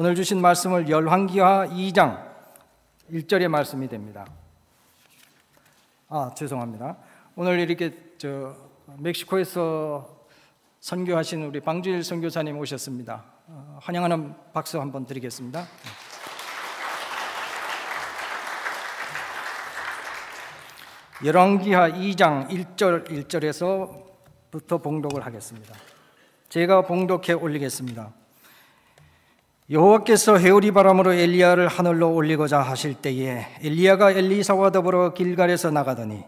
오늘 주신 말씀을 열왕기하 2장 1절의 말씀이 됩니다. 죄송합니다. 오늘 이렇게 멕시코에서 선교하신 우리 방주일 선교사님 오셨습니다. 환영하는 박수 한번 드리겠습니다. 열왕기하 2장 1절에서부터 봉독을 하겠습니다. 제가 봉독해 올리겠습니다. 여호와께서 회오리 바람으로 엘리야를 하늘로 올리고자 하실 때에 엘리야가 엘리사와 더불어 길갈에서 나가더니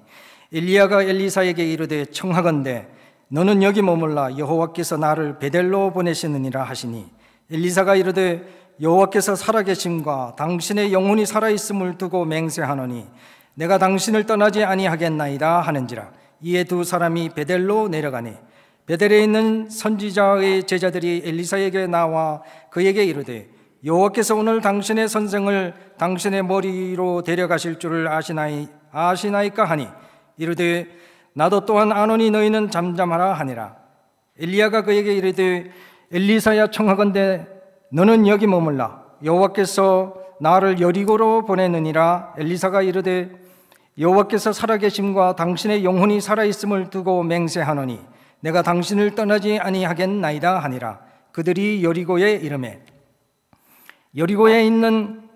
엘리야가 엘리사에게 이르되 청하건대 너는 여기 머물라 여호와께서 나를 베델로 보내시느니라 하시니 엘리사가 이르되 여호와께서 살아계심과 당신의 영혼이 살아있음을 두고 맹세하노니 내가 당신을 떠나지 아니하겠나이다 하는지라. 이에 두 사람이 베델로 내려가니 베델에 있는 선지자의 제자들이 엘리사에게 나와 그에게 이르되 여호와께서 오늘 당신의 선생을 당신의 머리로 데려가실 줄을 아시나이까 하니 이르되 나도 또한 아노니 너희는 잠잠하라 하니라. 엘리야가 그에게 이르되 엘리사야 청하건대 너는 여기 머물라 여호와께서 나를 여리고로 보내느니라. 엘리사가 이르되 여호와께서 살아계심과 당신의 영혼이 살아있음을 두고 맹세하노니 내가 당신을 떠나지 아니하겠나이다 하니라. 그들이 여리고에 이르매 여리고에 있는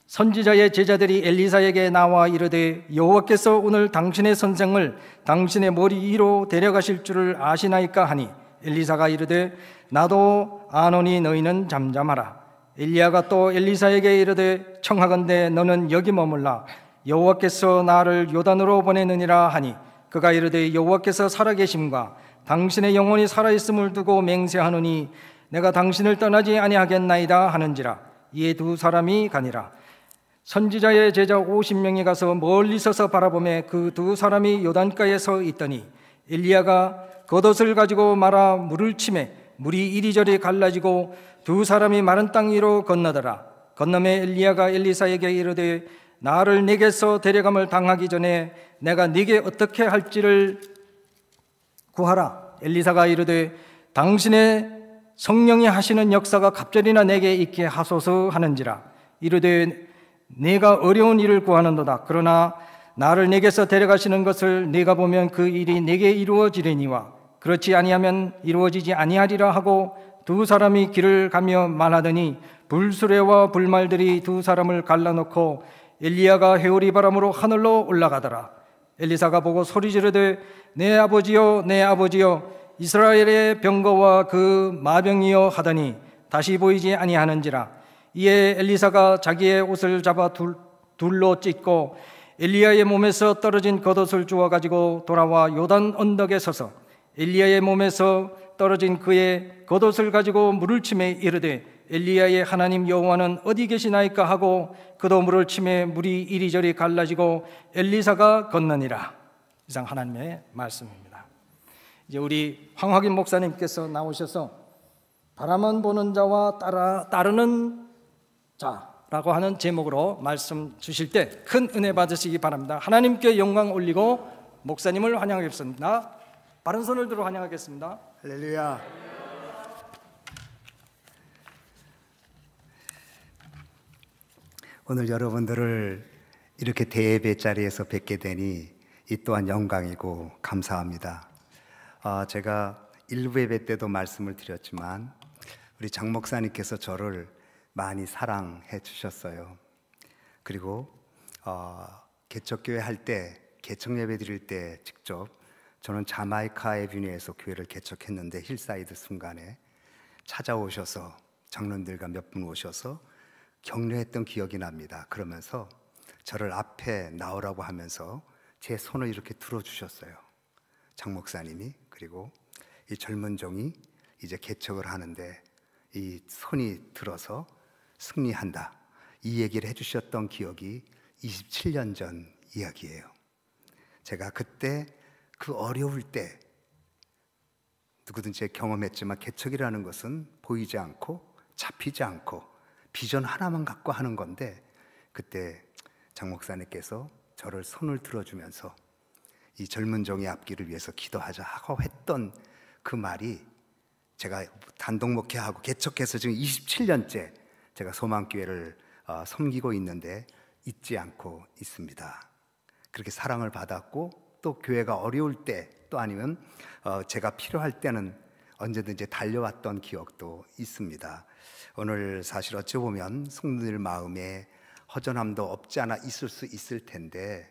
선지자의 제자들이 엘리사에게 나와 이르되 여호와께서 오늘 당신의 선생을 당신의 머리 위로 데려가실 줄을 아시나이까 하니 엘리사가 이르되 나도 아노니 너희는 잠잠하라. 엘리야가 또 엘리사에게 이르되 청하건대 너는 여기 머물라 여호와께서 나를 요단으로 보내느니라 하니 그가 이르되 여호와께서 살아계심과 당신의 영혼이 살아있음을 두고 맹세하노니 내가 당신을 떠나지 아니하겠나이다 하는지라. 이에 두 사람이 가니라. 선지자의 제자 50명이 가서 멀리 서서 바라보매 그 두 사람이 요단가에 서 있더니 엘리야가 겉옷을 가지고 말아 물을 치매 물이 이리저리 갈라지고 두 사람이 마른 땅 위로 건너더라. 건너매 엘리야가 엘리사에게 이르되 나를 네게서 데려감을 당하기 전에 내가 네게 어떻게 할지를 구하라. 엘리사가 이르되 당신의 성령이 하시는 역사가 갑절이나 내게 있게 하소서 하는지라. 이르되 내가 어려운 일을 구하는도다. 그러나 나를 네게서 데려가시는 것을 네가 보면 그 일이 네게 이루어지려니와 그렇지 아니하면 이루어지지 아니하리라 하고 두 사람이 길을 가며 말하더니 불수레와 불말들이 두 사람을 갈라놓고 엘리야가 회오리 바람으로 하늘로 올라가더라. 엘리사가 보고 소리 지르되 내 아버지여 내 아버지여 이스라엘의 병거와 그 마병이여 하더니 다시 보이지 아니하는지라. 이에 엘리사가 자기의 옷을 잡아 둘로 찢고 엘리야의 몸에서 떨어진 겉옷을 주워 가지고 돌아와 요단 언덕에 서서 엘리야의 몸에서 떨어진 그의 겉옷을 가지고 물을 치매 이르되 엘리야의 하나님 여호와는 어디 계시나이까 하고 그도 물을 치매 물이 이리저리 갈라지고 엘리사가 건너니라. 이상 하나님의 말씀입니다. 이제 우리 황학인 목사님께서 나오셔서 바라만 보는 자와 따르는 자라고 하는 제목으로 말씀 주실 때 큰 은혜 받으시기 바랍니다. 하나님께 영광 올리고 목사님을 환영하겠습니다. 바른 손을 들어 환영하겠습니다. 할렐루야. 오늘 여러분들을 이렇게 대예배 자리에서 뵙게 되니 이 또한 영광이고 감사합니다. 제가 일부 예배 때도 말씀을 드렸지만 우리 장 목사님께서 저를 많이 사랑해 주셨어요. 그리고 개척교회 할 때 개척 예배 드릴 때 직접 저는 자마이카 에비뉴에서 교회를 개척했는데 힐사이드 순간에 찾아오셔서 장로님들과 몇 분 오셔서 격려했던 기억이 납니다. 그러면서 저를 앞에 나오라고 하면서 제 손을 이렇게 들어주셨어요. 장 목사님이. 그리고 이 젊은 종이 이제 개척을 하는데 이 손이 들어서 승리한다, 이 얘기를 해주셨던 기억이 27년 전 이야기예요. 제가 그때 그 어려울 때 누구든지 경험했지만 개척이라는 것은 보이지 않고 잡히지 않고 비전 하나만 갖고 하는 건데 그때 장 목사님께서 저를 손을 들어주면서 이 젊은 종의 앞길을 위해서 기도하자 하고 했던 그 말이 제가 단독 목회하고 개척해서 지금 27년째 제가 소망교회를 섬기고 있는데 잊지 않고 있습니다. 그렇게 사랑을 받았고 또 교회가 어려울 때 또 아니면 제가 필요할 때는 언제든지 달려왔던 기억도 있습니다. 오늘 사실 어찌 보면 성도들 마음에 허전함도 없지 않아 있을 수 있을 텐데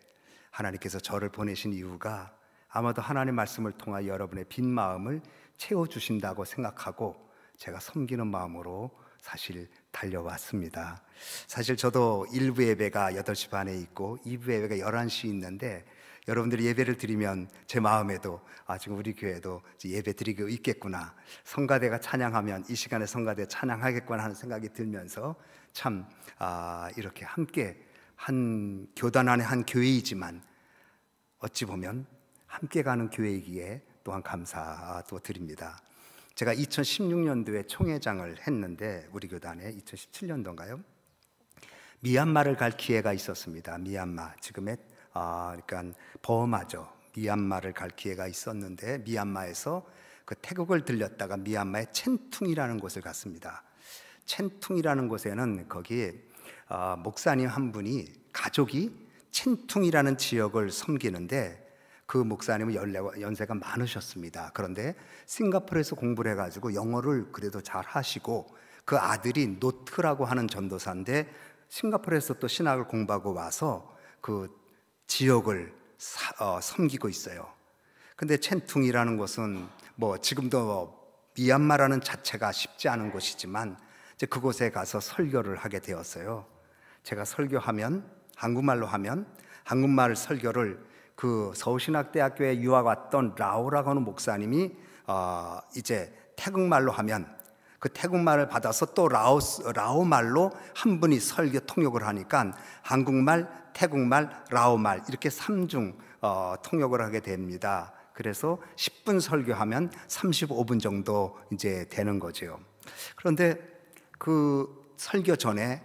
하나님께서 저를 보내신 이유가 아마도 하나님 말씀을 통하여 여러분의 빈 마음을 채워주신다고 생각하고 제가 섬기는 마음으로 사실 달려왔습니다. 사실 저도 1부 예배가 8시 반에 있고 2부 예배가 11시에 있는데 여러분들이 예배를 드리면 제 마음에도 지금 우리 교회도 예배 드리고 있겠구나, 성가대가 찬양하면 이 시간에 성가대 찬양하겠구나 하는 생각이 들면서 참 이렇게 함께 한 교단 안에 한 교회이지만 어찌 보면 함께 가는 교회이기에 또한 감사도 드립니다. 제가 2016년도에 총회장을 했는데 우리 교단에 2017년도인가요? 미얀마를 갈 기회가 있었습니다. 미얀마, 지금의 그러니까 버마죠. 미얀마를 갈 기회가 있었는데 미얀마에서 그 태국을 들렸다가 미얀마의 첸퉁이라는 곳을 갔습니다. 첸퉁이라는 곳에는 거기 목사님 한 분이 가족이 첸퉁이라는 지역을 섬기는데 그 목사님은 연세가 많으셨습니다. 그런데 싱가포르에서 공부를 해가지고 영어를 그래도 잘 하시고 그 아들이 노트라고 하는 전도사인데 싱가포르에서 또 신학을 공부하고 와서 그 지역을 섬기고 있어요. 근데 첸퉁이라는 곳은 뭐 지금도 미얀마라는 자체가 쉽지 않은 곳이지만 이제 그곳에 가서 설교를 하게 되었어요. 제가 설교하면 한국말로 하면 한국말 설교를 그 서울신학대학교에 유학 왔던 라오라고 하는 목사님이 이제 태국말로 하면 그 태국말을 받아서 또 라오말로 한 분이 설교 통역을 하니까 한국말, 태국말, 라오말 이렇게 3중 통역을 하게 됩니다. 그래서 10분 설교하면 35분 정도 이제 되는 거죠. 그런데 그 설교 전에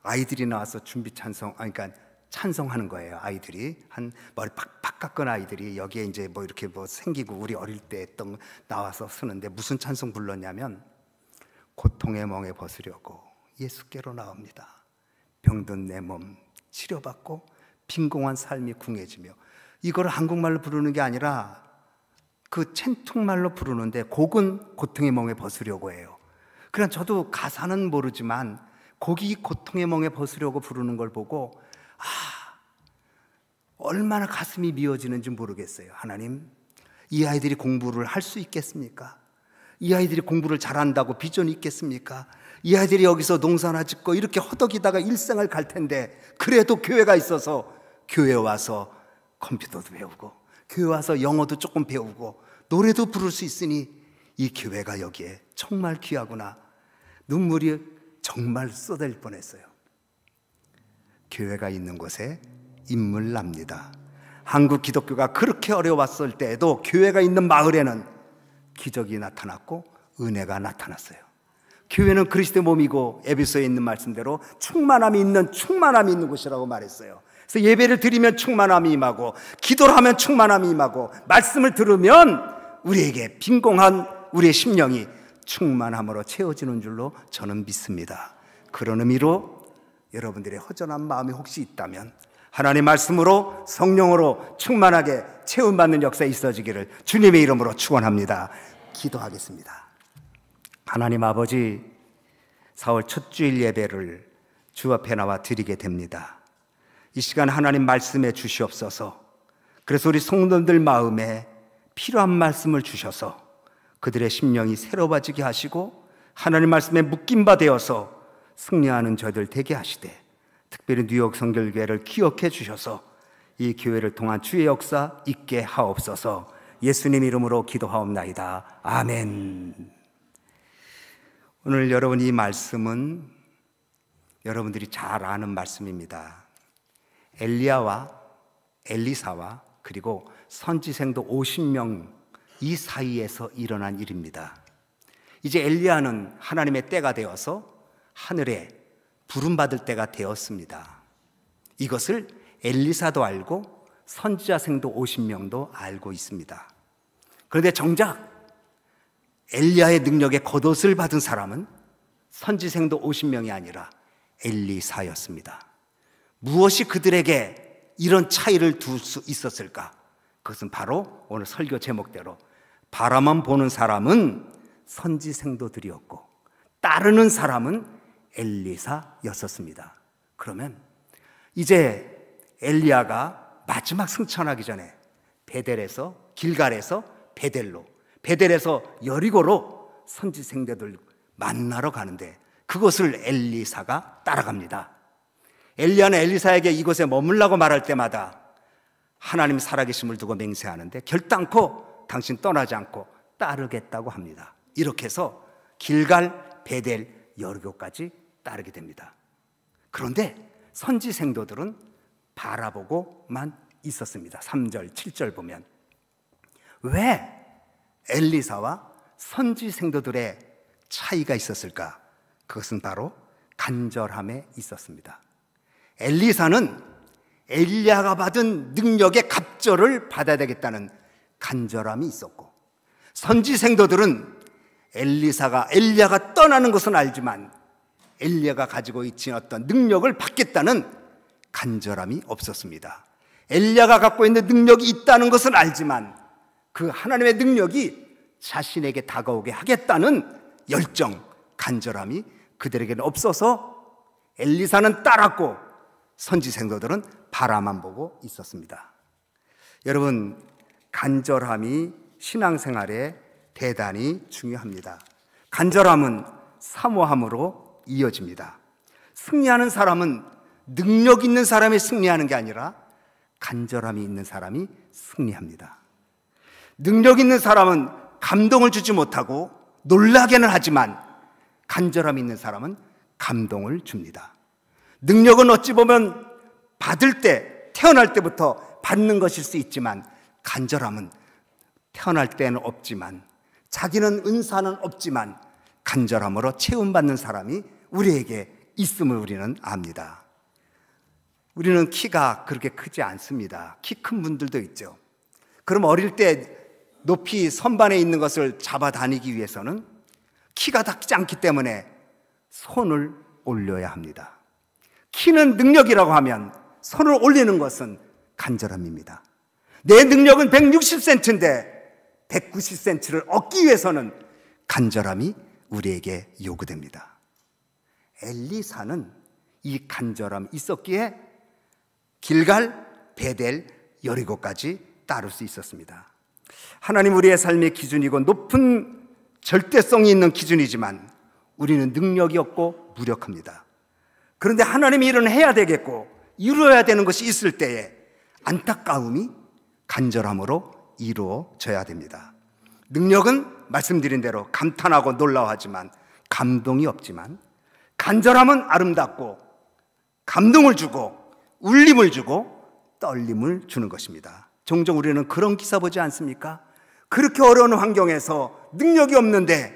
아이들이 나와서 준비 찬송, 그러니까 찬송하는 거예요. 아이들이 한 머리 팍팍 깎은 아이들이 여기에 이제 뭐 이렇게 뭐 생기고 우리 어릴 때 했던 나와서 쓰는데 무슨 찬송 불렀냐면 고통의 멍에 벗으려고 예수께로 나옵니다. 병든 내 몸 치료받고 빈공한 삶이 궁해지며, 이거를 한국말로 부르는 게 아니라 그 첸퉁말로 부르는데 곡은 고통의 멍에 벗으려고 해요. 그냥 저도 가사는 모르지만 곡이 고통의 멍에 벗으려고 부르는 걸 보고 얼마나 가슴이 미어지는지 모르겠어요. 하나님, 이 아이들이 공부를 할 수 있겠습니까? 이 아이들이 공부를 잘한다고 비전이 있겠습니까? 이 아이들이 여기서 농사나 짓고 이렇게 허덕이다가 일생을 갈 텐데 그래도 교회가 있어서 교회 와서 컴퓨터도 배우고 교회 와서 영어도 조금 배우고 노래도 부를 수 있으니 이 교회가 여기에 정말 귀하구나. 눈물이 정말 쏟아질 뻔했어요. 교회가 있는 곳에 인물 납니다. 한국 기독교가 그렇게 어려웠을 때에도 교회가 있는 마을에는 기적이 나타났고 은혜가 나타났어요. 교회는 그리스도의 몸이고 에베소에 있는 말씀대로 충만함이 있는 곳이라고 말했어요. 그래서 예배를 드리면 충만함이 임하고 기도를 하면 충만함이 임하고 말씀을 들으면 우리에게 빈공한 우리의 심령이 충만함으로 채워지는 줄로 저는 믿습니다. 그런 의미로 여러분들의 허전한 마음이 혹시 있다면 하나님 말씀으로 성령으로 충만하게 채움받는 역사에 있어지기를 주님의 이름으로 축원합니다. 기도하겠습니다. 하나님 아버지, 4월 첫 주일 예배를 주 앞에 나와 드리게 됩니다. 이 시간 하나님 말씀해 주시옵소서. 그래서 우리 성도들 마음에 필요한 말씀을 주셔서 그들의 심령이 새로워지게 하시고 하나님 말씀에 묶임 바 되어서 승리하는 저희들 되게 하시되, 특별히 뉴욕 성결교회를 기억해 주셔서 이 교회를 통한 주의 역사 있게 하옵소서. 예수님 이름으로 기도하옵나이다. 아멘. 오늘 여러분, 이 말씀은 여러분들이 잘 아는 말씀입니다. 엘리야와 엘리사와 그리고 선지생도 50명 이 사이에서 일어난 일입니다. 이제 엘리야는 하나님의 때가 되어서 하늘에 부름받을 때가 되었습니다. 이것을 엘리사도 알고 선지자생도 50명도 알고 있습니다. 그런데 정작 엘리야의 능력에 겉옷을 받은 사람은 선지생도 50명이 아니라 엘리사였습니다. 무엇이 그들에게 이런 차이를 둘 수 있었을까? 그것은 바로 오늘 설교 제목대로 바라만 보는 사람은 선지생도들이었고 따르는 사람은 엘리사였었습니다. 그러면 이제 엘리야가 마지막 승천하기 전에 베델에서 길갈에서 베델로, 베델에서 여리고로 선지생도들 만나러 가는데 그것을 엘리사가 따라갑니다. 엘리야는 엘리사에게 이곳에 머물라고 말할 때마다 하나님 살아계심을 두고 맹세하는데 결단코 당신 떠나지 않고 따르겠다고 합니다. 이렇게 해서 길갈, 베델, 여리고까지 따르게 됩니다. 그런데 선지생도들은 바라보고만 있었습니다. 3절, 7절 보면 왜 엘리사와 선지생도들의 차이가 있었을까? 그것은 바로 간절함에 있었습니다. 엘리사는 엘리야가 받은 능력의 갑절을 받아야 되겠다는 간절함이 있었고 선지생도들은 엘리야가 떠나는 것은 알지만 엘리야가 가지고 있는 어떤 능력을 받겠다는 간절함이 없었습니다. 엘리야가 갖고 있는 능력이 있다는 것은 알지만 그 하나님의 능력이 자신에게 다가오게 하겠다는 열정, 간절함이 그들에게는 없어서 엘리사는 따랐고 선지생도들은 바라만 보고 있었습니다. 여러분, 간절함이 신앙생활에 대단히 중요합니다. 간절함은 사모함으로 이어집니다. 승리하는 사람은 능력 있는 사람이 승리하는 게 아니라 간절함이 있는 사람이 승리합니다. 능력 있는 사람은 감동을 주지 못하고 놀라게는 하지만 간절함이 있는 사람은 감동을 줍니다. 능력은 어찌 보면 받을 때, 태어날 때부터 받는 것일 수 있지만 간절함은 태어날 때는 없지만 자기는 은사는 없지만 간절함으로 채움받는 사람이 우리에게 있음을 우리는 압니다. 우리는 키가 그렇게 크지 않습니다. 키 큰 분들도 있죠. 그럼 어릴 때 높이 선반에 있는 것을 잡아 다니기 위해서는 키가 닿지 않기 때문에 손을 올려야 합니다. 키는 능력이라고 하면 손을 올리는 것은 간절함입니다. 내 능력은 160cm인데 190cm를 얻기 위해서는 간절함이 우리에게 요구됩니다. 엘리사는 이 간절함이 있었기에 길갈, 베델, 여리고까지 따를 수 있었습니다. 하나님 우리의 삶의 기준이고 높은 절대성이 있는 기준이지만 우리는 능력이 없고 무력합니다. 그런데 하나님이 일어나야 되겠고 이루어야 되는 것이 있을 때에 안타까움이 간절함으로 이루어져야 됩니다. 능력은 말씀드린 대로 감탄하고 놀라워하지만 감동이 없지만 간절함은 아름답고 감동을 주고 울림을 주고 떨림을 주는 것입니다. 종종 우리는 그런 기사 보지 않습니까? 그렇게 어려운 환경에서 능력이 없는데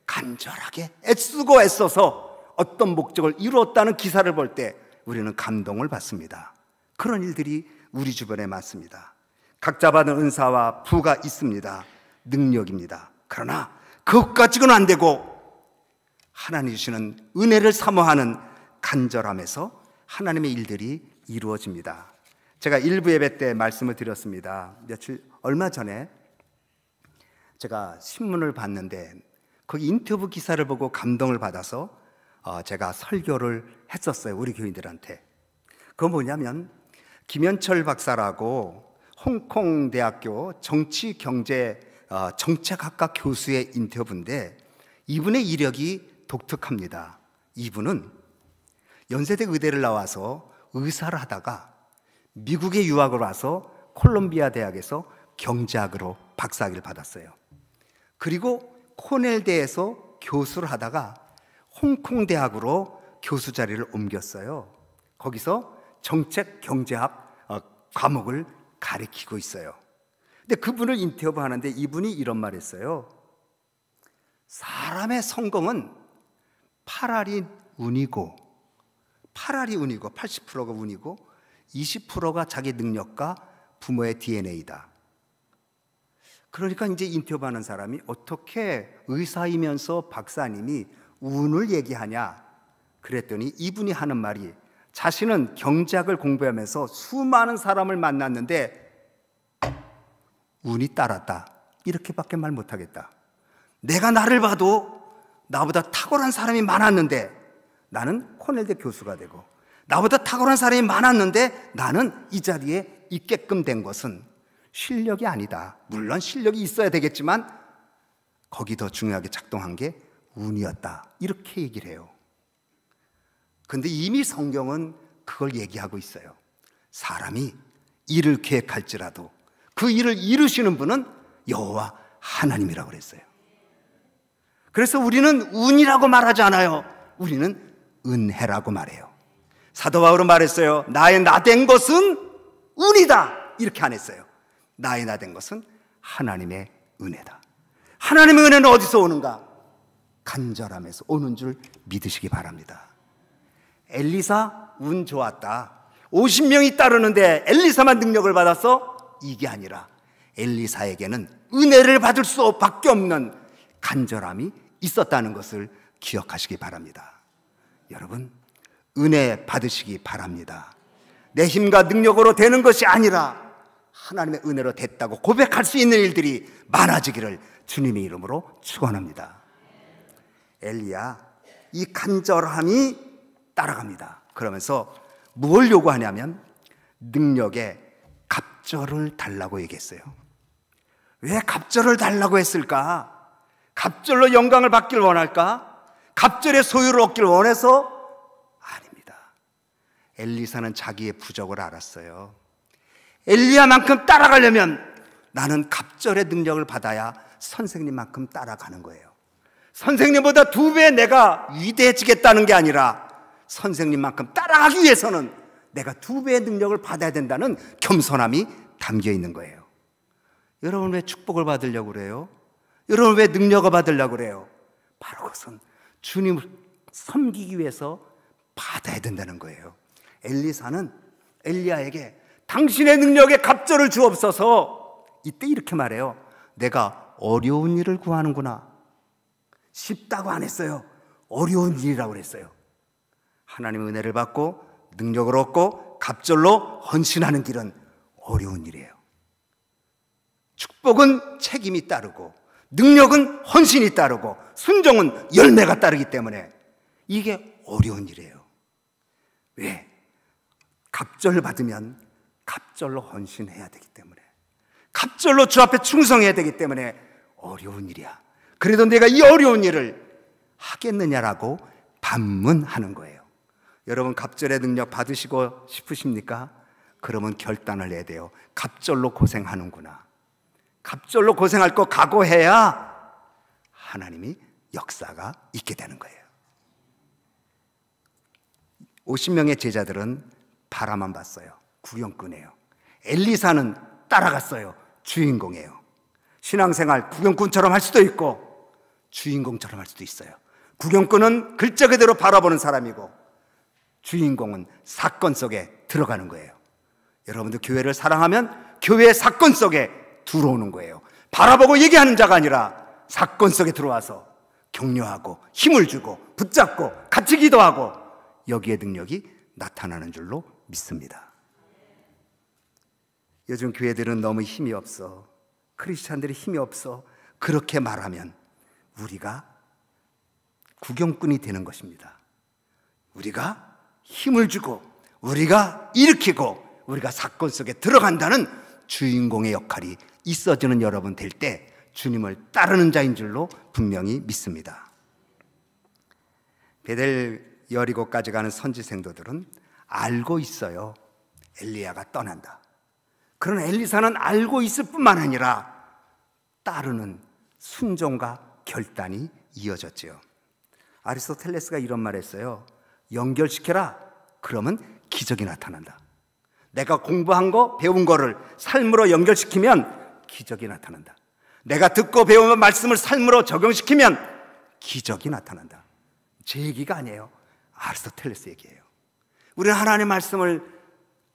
간절하게 애쓰고 애써서 어떤 목적을 이루었다는 기사를 볼 때 우리는 감동을 받습니다. 그런 일들이 우리 주변에 많습니다. 각자 받은 은사와 부가 있습니다. 능력입니다. 그러나 그것 가지고는 안 되고 하나님 주시는 은혜를 사모하는 간절함에서 하나님의 일들이 이루어집니다. 제가 일부 예배 때 말씀을 드렸습니다. 얼마 전에 제가 신문을 봤는데 거기 인터뷰 기사를 보고 감동을 받아서 제가 설교를 했었어요. 우리 교인들한테. 그건 뭐냐면 김현철 박사라고 홍콩 대학교 정치경제 정책학과 교수의 인터뷰인데 이분의 이력이 독특합니다. 이분은 연세대 의대를 나와서 의사를 하다가 미국에 유학을 와서 콜롬비아 대학에서 경제학으로 박사학위를 받았어요. 그리고 코넬대에서 교수를 하다가 홍콩 대학으로 교수 자리를 옮겼어요. 거기서 정책 경제학 과목을 가르치고 있어요. 근데 그분을 인터뷰하는데 이분이 이런 말을 했어요. 사람의 성공은 8알이 운이고 80%가 운이고 20%가 자기 능력과 부모의 DNA다. 그러니까 이제 인터뷰하는 사람이 어떻게 의사이면서 박사님이 운을 얘기하냐? 그랬더니 이분이 하는 말이, 자신은 경제학을 공부하면서 수많은 사람을 만났는데 운이 따랐다, 이렇게밖에 말 못하겠다. 내가 나를 봐도 나보다 탁월한 사람이 많았는데 나는 코넬대 교수가 되고, 나보다 탁월한 사람이 많았는데 나는 이 자리에 있게끔 된 것은 실력이 아니다. 물론 실력이 있어야 되겠지만 거기 더 중요하게 작동한 게 운이었다, 이렇게 얘기를 해요. 근데 이미 성경은 그걸 얘기하고 있어요. 사람이 일을 계획할지라도 그 일을 이루시는 분은 여호와 하나님이라고 그랬어요. 그래서 우리는 운이라고 말하지 않아요. 우리는 은혜라고 말해요. 사도 바울은 말했어요. 나의 나된 것은 운이다, 이렇게 안 했어요. 나의 나된 것은 하나님의 은혜다. 하나님의 은혜는 어디서 오는가? 간절함에서 오는 줄 믿으시기 바랍니다. 엘리사 운 좋았다, 50명이 따르는데 엘리사만 능력을 받아서, 이게 아니라 엘리사에게는 은혜를 받을 수밖에 없는 간절함이 있었다는 것을 기억하시기 바랍니다. 여러분, 은혜 받으시기 바랍니다. 내 힘과 능력으로 되는 것이 아니라 하나님의 은혜로 됐다고 고백할 수 있는 일들이 많아지기를 주님의 이름으로 축원합니다. 엘리야, 이 간절함이 따라갑니다. 그러면서 뭘 요구하냐면 능력에 갑절을 달라고 얘기했어요. 왜 갑절을 달라고 했을까? 갑절로 영광을 받길 원할까? 갑절의 소유를 얻길 원해서? 아닙니다. 엘리사는 자기의 부족을 알았어요. 엘리야만큼 따라가려면 나는 갑절의 능력을 받아야 선생님만큼 따라가는 거예요. 선생님보다 2배 내가 위대해지겠다는 게 아니라 선생님만큼 따라가기 위해서는 내가 2배의 능력을 받아야 된다는 겸손함이 담겨 있는 거예요. 여러분, 왜 축복을 받으려고 그래요? 여러분, 왜 능력을 받으려고 그래요? 바로 그것은 주님을 섬기기 위해서 받아야 된다는 거예요. 엘리사는 엘리야에게 당신의 능력에 갑절을 주옵소서, 이때 이렇게 말해요. 내가 어려운 일을 구하는구나. 쉽다고 안 했어요. 어려운 일이라고 그랬어요. 하나님의 은혜를 받고 능력을 얻고 갑절로 헌신하는 길은 어려운 일이에요. 축복은 책임이 따르고 능력은 헌신이 따르고 순종은 열매가 따르기 때문에 이게 어려운 일이에요. 왜? 갑절 받으면 갑절로 헌신해야 되기 때문에, 갑절로 주 앞에 충성해야 되기 때문에 어려운 일이야. 그래도 내가 이 어려운 일을 하겠느냐라고 반문하는 거예요. 여러분, 갑절의 능력 받으시고 싶으십니까? 그러면 결단을 내야 돼요. 갑절로 고생하는구나. 갑절로 고생할 거 각오해야 하나님이 역사가 있게 되는 거예요. 50명의 제자들은 바라만 봤어요. 구경꾼이에요. 엘리사는 따라갔어요. 주인공이에요. 신앙생활 구경꾼처럼 할 수도 있고 주인공처럼 할 수도 있어요. 구경꾼은 글자 그대로 바라보는 사람이고 주인공은 사건 속에 들어가는 거예요. 여러분들 교회를 사랑하면 교회의 사건 속에 들어오는 거예요. 바라보고 얘기하는 자가 아니라 사건 속에 들어와서 격려하고 힘을 주고 붙잡고 같이 기도하고 여기에 능력이 나타나는 줄로 믿습니다. 요즘 교회들은 너무 힘이 없어, 크리스찬들이 힘이 없어, 그렇게 말하면 우리가 구경꾼이 되는 것입니다. 우리가 힘을 주고 우리가 일으키고 우리가 사건 속에 들어간다는 주인공의 역할이 있어지는 여러분 될 때 주님을 따르는 자인 줄로 분명히 믿습니다. 베델 여리고까지 가는 선지 생도들은 알고 있어요. 엘리야가 떠난다. 그러나 엘리사는 알고 있을 뿐만 아니라 따르는 순종과 결단이 이어졌지요. 아리스토텔레스가 이런 말을 했어요. 연결시켜라. 그러면 기적이 나타난다. 내가 공부한 거, 배운 거를 삶으로 연결시키면 기적이 나타난다. 내가 듣고 배운 말씀을 삶으로 적용시키면 기적이 나타난다. 제 얘기가 아니에요. 아리스토텔레스 얘기예요. 우리는 하나님의 말씀을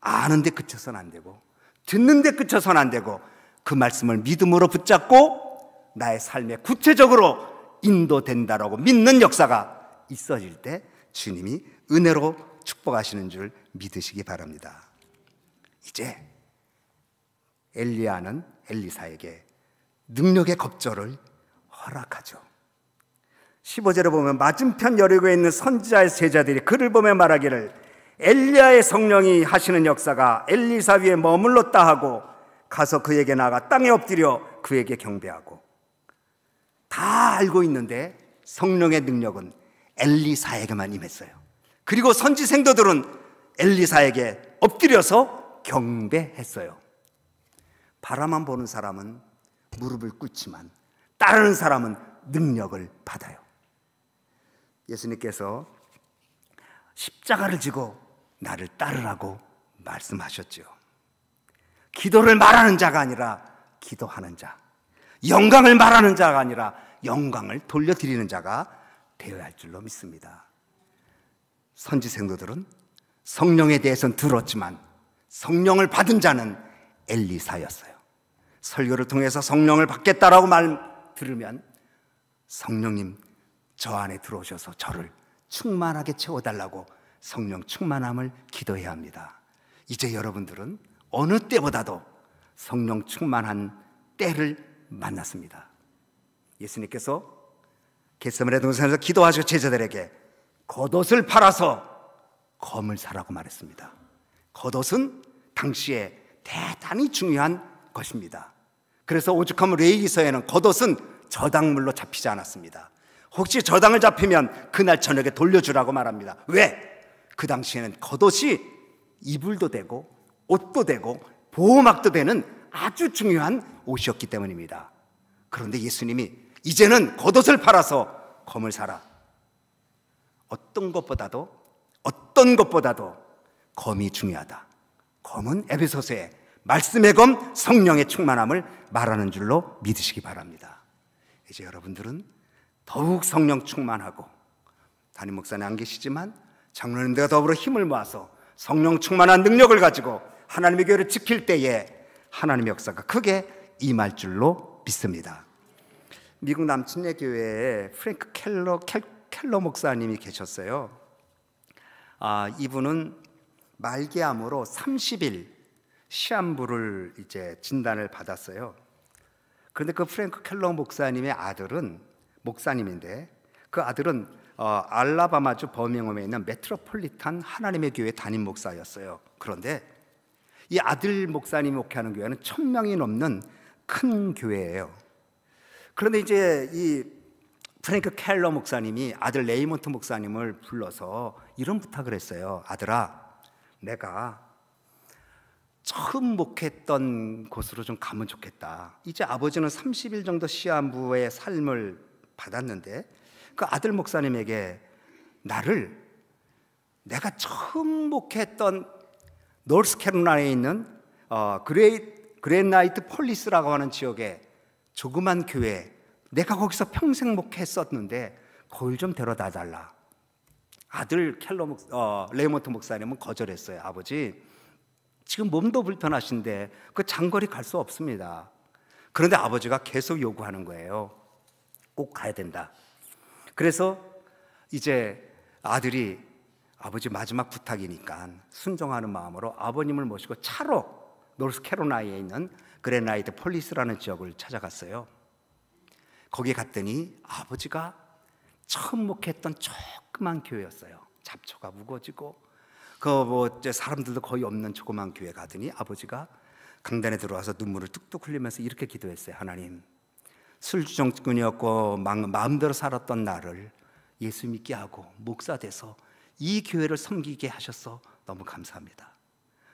아는 데 그쳐서는 안 되고 듣는 데 그쳐서는 안 되고 그 말씀을 믿음으로 붙잡고 나의 삶에 구체적으로 인도된다라고 믿는 역사가 있어질 때 주님이 은혜로 축복하시는 줄 믿으시기 바랍니다. 이제 엘리야는 엘리사에게 능력의 겁절을 허락하죠. 15절에 보면 맞은편 여리고에 있는 선지자의 제자들이 그를 보며 말하기를 엘리야의 성령이 하시는 역사가 엘리사 위에 머물렀다 하고 가서 그에게 나가 땅에 엎드려 그에게 경배하고. 다 알고 있는데 성령의 능력은 엘리사에게만 임했어요. 그리고 선지 생도들은 엘리사에게 엎드려서 경배했어요. 바라만 보는 사람은 무릎을 꿇지만 따르는 사람은 능력을 받아요. 예수님께서 십자가를 지고 나를 따르라고 말씀하셨죠. 기도를 말하는 자가 아니라 기도하는 자, 영광을 말하는 자가 아니라 영광을 돌려드리는 자가 되어야 할 줄로 믿습니다. 선지 생도들은 성령에 대해서는 들었지만 성령을 받은 자는 엘리사였어요. 설교를 통해서 성령을 받겠다라고 말 들으면 성령님 저 안에 들어오셔서 저를 충만하게 채워달라고 성령 충만함을 기도해야 합니다. 이제 여러분들은 어느 때보다도 성령 충만한 때를 만났습니다. 예수님께서 겟세마네 동산에서 기도하시고 제자들에게 겉옷을 팔아서 검을 사라고 말했습니다. 겉옷은 당시에 대단히 중요한 것입니다. 그래서 오죽하면 레위기서에는 겉옷은 저당물로 잡히지 않았습니다. 혹시 저당을 잡히면 그날 저녁에 돌려주라고 말합니다. 왜? 그 당시에는 겉옷이 이불도 되고 옷도 되고 보호막도 되는 아주 중요한 옷이었기 때문입니다. 그런데 예수님이 이제는 겉옷을 팔아서 검을 사라. 어떤 것보다도 검이 중요하다. 검은 에베소서에 말씀의 검, 성령의 충만함을 말하는 줄로 믿으시기 바랍니다. 이제 여러분들은 더욱 성령 충만하고, 담임 목사는 안 계시지만 장로님들과 더불어 힘을 모아서 성령 충만한 능력을 가지고 하나님의 교회를 지킬 때에 하나님의 역사가 크게 임할 줄로 믿습니다. 미국 남침내 교회에 프랭크 켈러 목사님이 계셨어요. 이분은 말기암으로 30일 시한부를 이제 진단을 받았어요. 그런데 그 프랭크 켈러 목사님의 아들은 목사님인데, 그 아들은 알라바마주 버밍엄에 있는 메트로폴리탄 하나님의 교회 담임 목사였어요. 그런데 이 아들 목사님이 목회하는 교회는 1000명이 넘는 큰 교회예요. 그런데 이제 이 프랭크 켈러 목사님이 아들 레이먼트 목사님을 불러서 이런 부탁을 했어요. 아들아, 내가 처음 목회했던 곳으로 좀 가면 좋겠다. 이제 아버지는 30일 정도 시한부의 삶을 받았는데 그 아들 목사님에게 내가 처음 목회했던 노스캐롤라이나에 있는 그레나이트 폴리스라고 하는 지역에 조그만 교회, 내가 거기서 평생 목회했었는데 거길 좀 데려다 달라. 아들 레이먼트 목사님은 거절했어요. 아버지, 지금 몸도 불편하신데 그 장거리 갈 수 없습니다. 그런데 아버지가 계속 요구하는 거예요. 꼭 가야 된다. 그래서 이제 아들이 아버지 마지막 부탁이니까 순종하는 마음으로 아버님을 모시고 차로 노스캐롤라이나에 있는 그레나이트 폴리스라는 지역을 찾아갔어요. 거기 갔더니 아버지가 처음 목회했던 조그만 교회였어요. 잡초가 무거워지고 사람들도 거의 없는 조그만 교회 가더니 아버지가 강단에 들어와서 눈물을 뚝뚝 흘리면서 이렇게 기도했어요. 하나님, 술주정꾼이었고 마음대로 살았던 나를 예수 믿게 하고 목사 돼서 이 교회를 섬기게 하셔서 너무 감사합니다.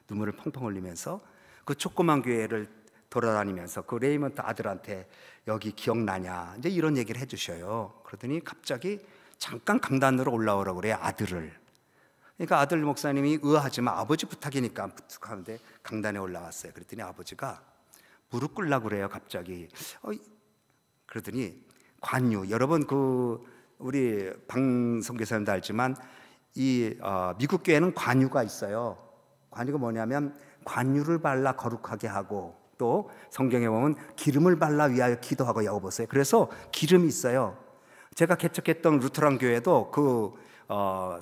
눈물을 펑펑 흘리면서 그 조그만 교회를 돌아다니면서 그 레이먼트 아들한테 여기 기억나냐 이제 이런 얘기를 해주셔요. 그러더니 갑자기 잠깐 강단으로 올라오라고 그래요. 아들을. 그러니까 아들 목사님이 의아하지만 아버지 부탁이니까 부탁하는데 강단에 올라왔어요. 그랬더니 아버지가 무릎 꿇으려고 그래요. 갑자기. 그러더니 관유, 여러분 우리 방송교사님도 알지만 이 미국 교회는 관유가 있어요. 관유가 뭐냐면 관유를 발라 거룩하게 하고 또 성경에 보면 기름을 발라 위하여 기도하고 여보세요. 그래서 기름이 있어요. 제가 개척했던 루터란 교회도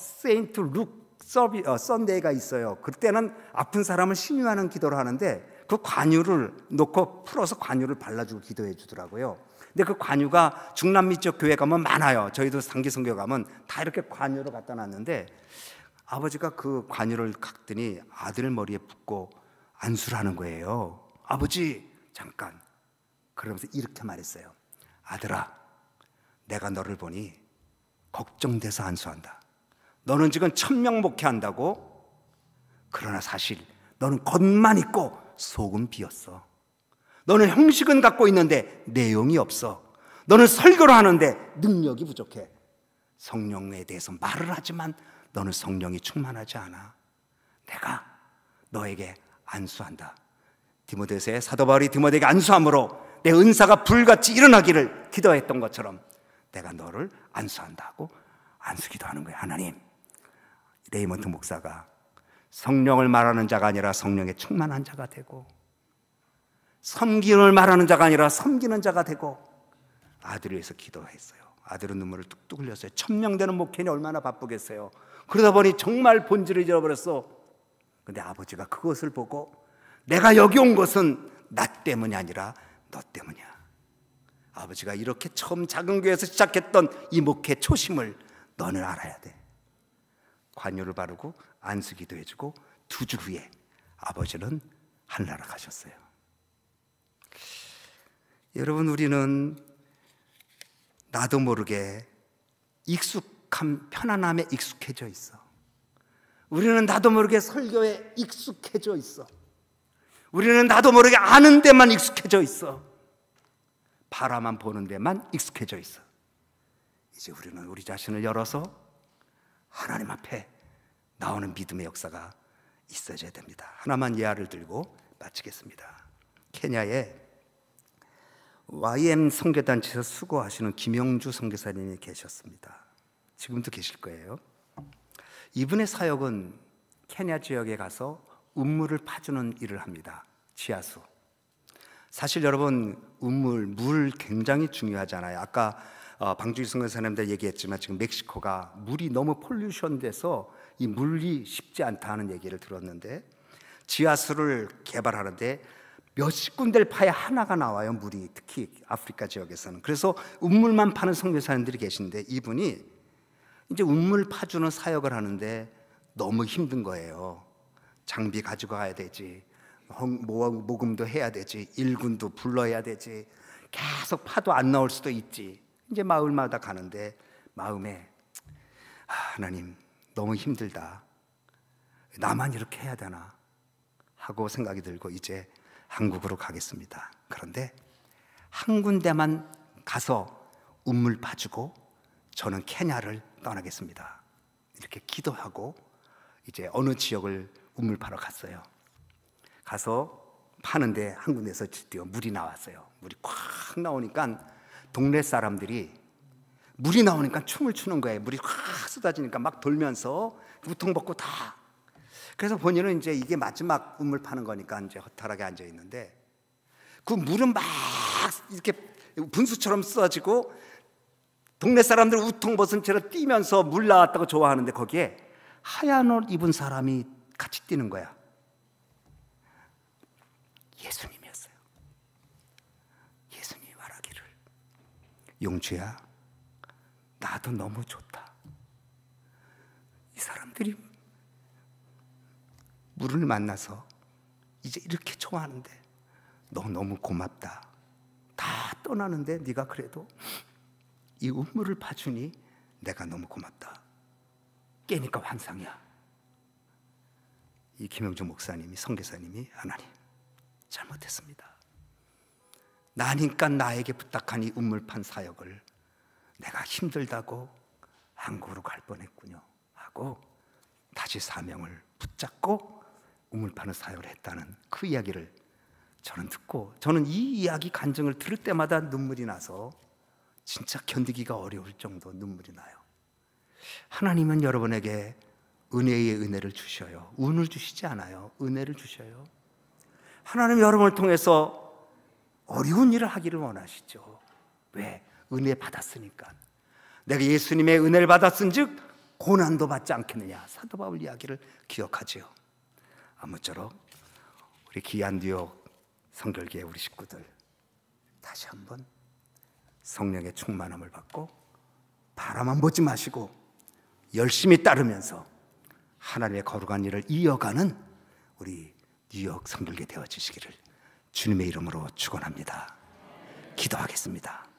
세인트 룩 썬데이가 있어요. 그때는 아픈 사람을 신유하는 기도를 하는데 그 관유를 놓고 풀어서 관유를 발라주고 기도해 주더라고요. 근데 그 관유가 중남미 쪽 교회 가면 많아요. 저희도 단기선교 가면 다 이렇게 관유를 갖다 놨는데 아버지가 그 관유를 갖더니 아들 머리에 붓고 안수를 하는 거예요. 아버지 잠깐. 그러면서 이렇게 말했어요. 아들아, 내가 너를 보니 걱정돼서 안수한다. 너는 지금 1000명 목회한다고? 그러나 사실 너는 겉만 있고 속은 비었어. 너는 형식은 갖고 있는데 내용이 없어. 너는 설교를 하는데 능력이 부족해. 성령에 대해서 말을 하지만 너는 성령이 충만하지 않아. 내가 너에게 안수한다. 디모데서의 사도 바울이 디모데에게 안수함으로 내 은사가 불같이 일어나기를 기도했던 것처럼 내가 너를 안수한다고 안수 기도하는 거예요. 하나님, 레이먼트 목사가 성령을 말하는 자가 아니라 성령에 충만한 자가 되고, 섬김을 말하는 자가 아니라 섬기는 자가 되고, 아들을 위해서 기도했어요. 아들은 눈물을 뚝뚝 흘렸어요. 1000명 되는 목회니 얼마나 바쁘겠어요. 그러다 보니 정말 본질을 잃어버렸어. 근데 아버지가 그것을 보고 내가 여기 온 것은 나 때문이 아니라 너 때문이야. 아버지가 이렇게 처음 작은 교회에서 시작했던 이 목회 초심을 너는 알아야 돼. 관유를 바르고 안수기도 해주고 2주 후에 아버지는 하늘나라 가셨어요. 여러분, 우리는 나도 모르게 익숙함, 편안함에 익숙해져 있어. 우리는 나도 모르게 설교에 익숙해져 있어. 우리는 나도 모르게 아는 데만 익숙해져 있어. 바라만 보는 데만 익숙해져 있어. 이제 우리는 우리 자신을 열어서 하나님 앞에 나오는 믿음의 역사가 있어져야 됩니다. 하나만 예화를 들고 마치겠습니다. 케냐에 YM 선교단체에서 수고하시는 김영주 선교사님이 계셨습니다. 지금도 계실 거예요. 이분의 사역은 케냐 지역에 가서 우물을 파주는 일을 합니다. 지하수. 사실 여러분, 우물, 물 굉장히 중요하잖아요. 아까 방주희 선교사님들 얘기했지만 지금 멕시코가 물이 너무 폴루션 돼서 이 물이 쉽지 않다 하는 얘기를 들었는데, 지하수를 개발하는데 몇십 군데를 파야 하나가 나와요, 물이. 특히 아프리카 지역에서는. 그래서 우물만 파는 선교사님들이 계신데, 이분이 이제 우물 파주는 사역을 하는데 너무 힘든 거예요. 장비 가지고 가야 되지, 모금도 해야 되지, 일군도 불러야 되지, 계속 파도 안 나올 수도 있지. 이제 마을마다 가는데 마음에 하나님, 너무 힘들다. 나만 이렇게 해야 되나 하고 생각이 들고 이제 한국으로 가겠습니다. 그런데 한 군데만 가서 우물 파주고 저는 케냐를 떠나겠습니다. 이렇게 기도하고 이제 어느 지역을 우물 파러 갔어요. 가서 파는데 한 군데서 드디어 물이 나왔어요. 물이 콱 나오니까 동네 사람들이 물이 나오니까 춤을 추는 거예요. 물이 확 쏟아지니까 막 돌면서 우통 벗고 다. 그래서 본인은 이제 이게 마지막 우물 파는 거니까 이제 허탈하게 앉아 있는데, 그 물은 막 이렇게 분수처럼 쏟아지고 동네 사람들 우통 벗은 채로 뛰면서 물 나왔다고 좋아하는데 거기에 하얀 옷 입은 사람이 같이 뛰는 거야. 예수님이었어요. 예수님이 말하기를, 용주야, 나도 너무 좋다. 이 사람들이 물을 만나서 이제 이렇게 좋아하는데 너 너무 고맙다. 다 떠나는데 네가 그래도 이 우물을 파주니 내가 너무 고맙다. 깨니까 환상이야. 이 김영주 목사님이, 선교사님이, 하나님 잘못했습니다. 나니까 나에게 부탁한 이 우물판 사역을 내가 힘들다고 한국으로 갈 뻔했군요 하고 다시 사명을 붙잡고 우물 파는 사역을 했다는 그 이야기를 저는 듣고, 저는 이 이야기 간증을 들을 때마다 눈물이 나서 진짜 견디기가 어려울 정도 눈물이 나요. 하나님은 여러분에게 은혜의 은혜를 주셔요. 운을 주시지 않아요. 은혜를 주셔요. 하나님 여러분을 통해서 어려운 일을 하기를 원하시죠. 왜? 은혜 받았으니까. 내가 예수님의 은혜를 받았은즉 고난도 받지 않겠느냐. 사도 바울 이야기를 기억하지요. 아무쪼록 우리 귀한 뉴욕 성결교회 우리 식구들 다시 한번 성령의 충만함을 받고 바라만 보지 마시고 열심히 따르면서 하나님의 거룩한 일을 이어가는 우리 뉴욕 성결교회 되어지시기를 주님의 이름으로 축원합니다. 기도하겠습니다.